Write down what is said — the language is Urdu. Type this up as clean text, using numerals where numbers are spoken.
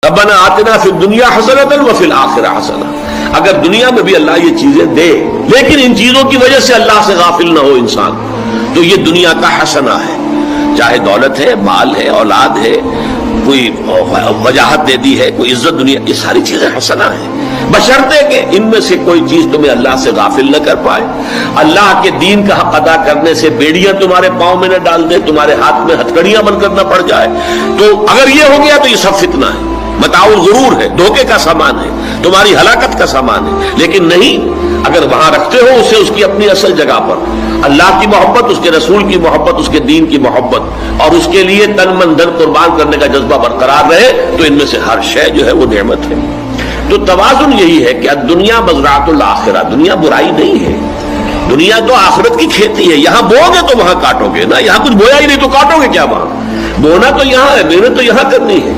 ربنا آتنا فی الدنیا حسنۃ وفی الآخرہ حسنہ. اگر دنیا میں بھی اللہ یہ چیزیں دے لیکن ان چیزوں کی وجہ سے اللہ سے غافل نہ ہو انسان، تو یہ دنیا کا حسنہ ہے، چاہے دولت ہے، مال ہے، اولاد ہے، کوئی وجاہت دے دی ہے، کوئی عزت، دنیا، یہ ساری چیزیں حسنہ ہیں، بشرطے کہ ان میں سے کوئی چیز تمہیں اللہ سے غافل نہ کر پائے، اللہ کے دین کا حق ادا کرنے سے بیڑیاں تمہارے پاؤں میں نہ ڈال دے، تمہارے ہاتھ میں ہتھکڑیاں بن کر نہ پڑ جائے. تو اگر یہ ہو گیا تو یہ سب فتنہ ہے، متاع الغرور ہے، دھوکے کا سامان ہے، تمہاری ہلاکت کا سامان ہے. لیکن نہیں، اگر وہاں رکھتے ہو اسے اس کی اپنی اصل جگہ پر، اللہ کی محبت، اس کے رسول کی محبت، اس کے دین کی محبت، اور اس کے لیے تن من دھن قربان کرنے کا جذبہ برقرار رہے، تو ان میں سے ہر شے جو ہے وہ نعمت ہے. تو توازن یہی ہے کہ دنیا مزرعۃ الآخرہ، دنیا برائی نہیں ہے، دنیا تو آخرت کی کھیتی ہے. یہاں بو گے تو وہاں کاٹو گے نا، یہاں کچھ بویا ہی نہیں تو کاٹو گے کیا؟ وہاں بونا تو یہاں ہے، محنت تو یہاں کرنی ہے.